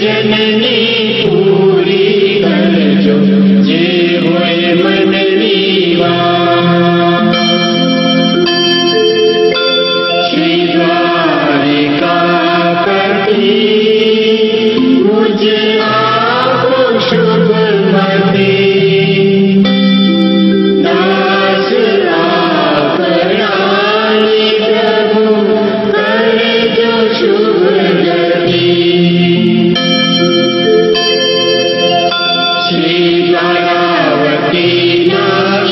जननी पूरी करजो जे होय मननी वात। श्री द्वारिकापति मुझ आप शुभमति दास आपरानी प्रभु करजो शुभ गति। श्री द्वारावती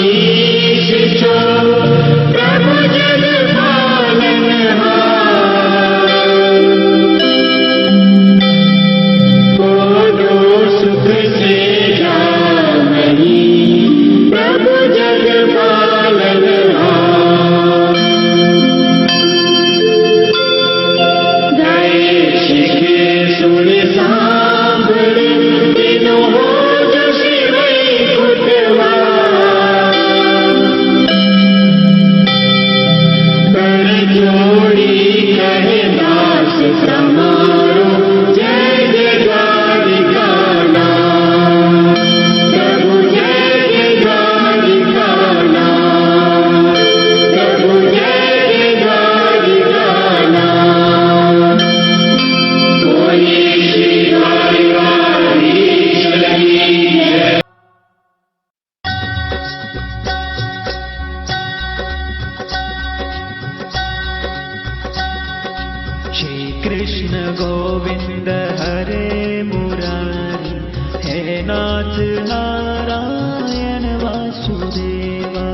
ईश छो प्रभु जग पालनहार। कोडो सुख से जामही प्रभु जग पालनहार। गए शिखे सुन सांभळ तिनो जो शिव वैकुंठवास। कर जोड़ी कहे दास समारो जय जय द्वारिका नाम। प्रभु जय जय द्वारिका नाम। प्रभु जय जय द्वारिका नाम। कोई श्री द्वारिकाधीश की जय। श्री कृष्ण गोविंद हरे मुरारी हे नाथ नारायण वासुदेवा।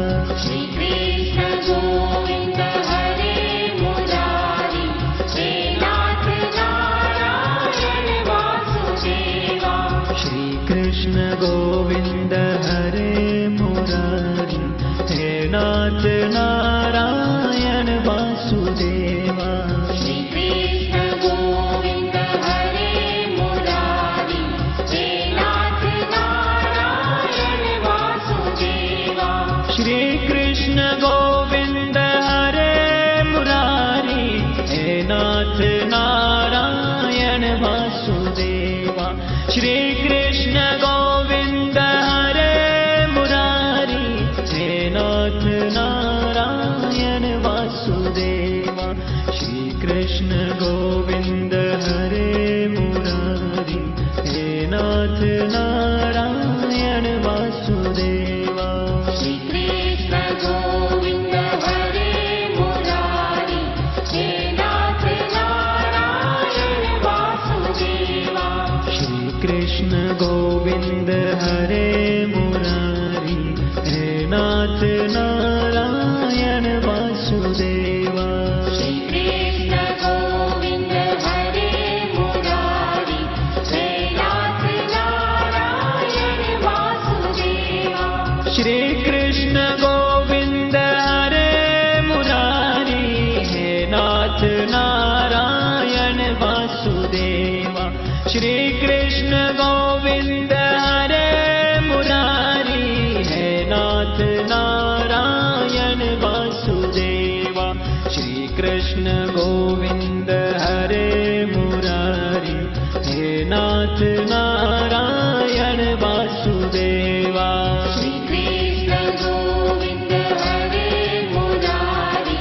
श्री कृष्ण गोविंद हरे मुरारी हे नाथ नारायण वासुदेवा। श्री कृष्ण गोविंद हरे मुरारी हे नाथ नारायण वासुदेवा। श्री कृष्ण गोविंद हरे मुरारी हे नाथ नारायण वासुदेवा। श्री कृष्ण गोविंद हरे मुरारी हे नाथ नारायण वासुदेवा। श्री कृष्ण गोविंद हरे मुरारी हे नाथ नारायण वासुदेवा। श्री कृष्ण गोविंद हरे मुरारी हे नाथ नारायण वासुदेवा। श्री कृष्ण गोविंद हरे मुरारी हे नाथ नारायण वासुदेवा। श्री कृष्ण गोविंद हरे मुरारी हे नाथ नारायण वासुदेवा। श्री कृष्ण गोविंद हरे मुरारी हे नाथ नारायण वासुदेवा। श्री कृष्ण गोविंद हरे मुरारी हे नाथ नारायण वासुदेवा। श्री कृष्ण गोविंद हरे मुरारी हे नाथ नारायण वासुदेवा। श्री कृष्ण गोविंद हरे मुरारी हे नाथ नारायण वासुदेवा। श्री कृष्ण गोविंद हरे मुरारी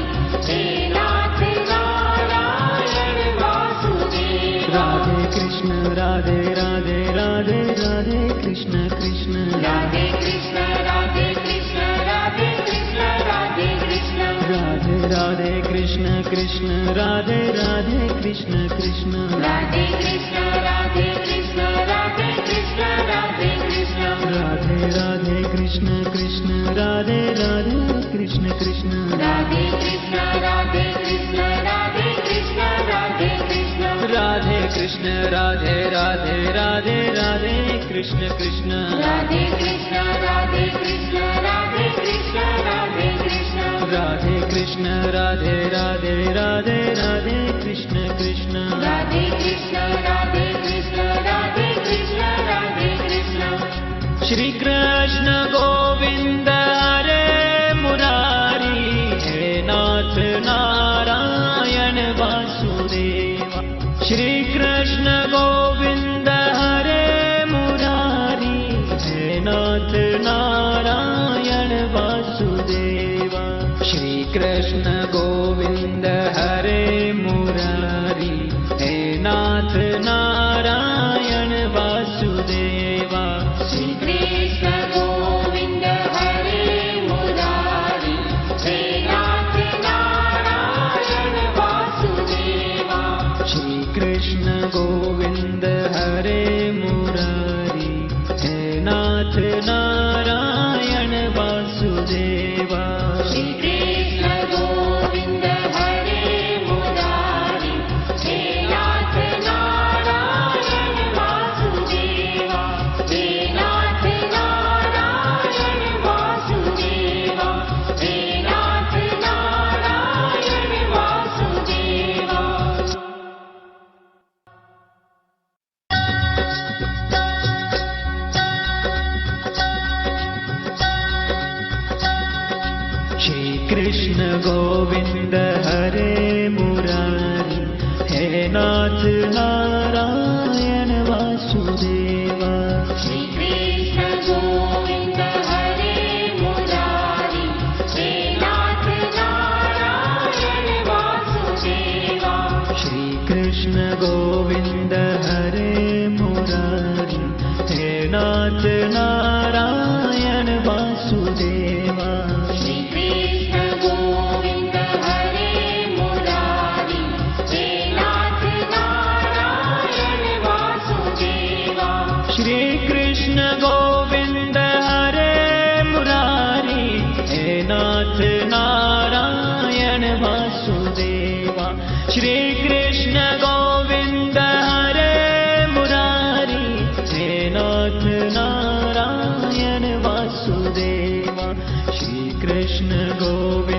हे नाथ नारायण वासुदेवा। राधे कृष्ण राधे राधे राधे राधे कृष्ण कृष्ण राधे कृष्ण राधे कृष्ण राधे कृष्ण राधे कृष्ण। राधे राधे कृष्ण कृष्ण राधे राधे कृष्ण कृष्ण। राधे कृष्ण राधे कृष्ण राधे कृष्ण राधे कृष्ण। राधे राधे कृष्ण कृष्ण राधे राधे कृष्ण कृष्ण। राधे कृष्ण राधे कृष्ण राधे कृष्ण राधे कृष्ण। राधे कृष्ण राधे राधे राधे राधे कृष्ण कृष्ण। राधे कृष्ण राधे कृष्ण राधे कृष्ण राधे कृष्ण। राधे कृष्ण राधे राधे राधे राधे कृष्ण कृष्ण। राधे कृष्ण राधे कृष्ण राधे कृष्ण राधे कृष्ण। श्री कृष्ण गोविंद हरे मुरारी हे नाथ नारायण वासुदेवा। श्री कृष्ण गोविंद वासुदेवा श्री कृष्ण गोविंद हरे मुरारी हे नाथ नारायण वासुदेवा श्री कृष्ण गोविंद हरे मुरारी हे नाथ नारायण वासुदेवा श्री कृष्ण गोविंद हरे मुरारी हे नाथ नारायण वासुदेवा हे नाथ नारायण वासुदेवा हे नाथ नारायण वासुदेवा श्री कृष्ण गोविंद हरे मुरारी हे नाथ नारायण वासुदेवा श्री कृष्ण गोविंद हरे मुरारी हे नाथ नारायण वासुदेवा श्री कृष्ण गोविंद हरे मुरारी हे नाथ नारायण वासुदेवा श्री कृष्ण गोविंद हरे मुरारी हे नाथ नारायण वासुदेवा श्री कृष्ण गोविंद हरे मुरारी हे नाथ नारायण वासुदेवा श्री कृष्ण गोविंद हरे मुरारी हे नाथ नारायण वासुदेवा श्री कृष्ण गोविंद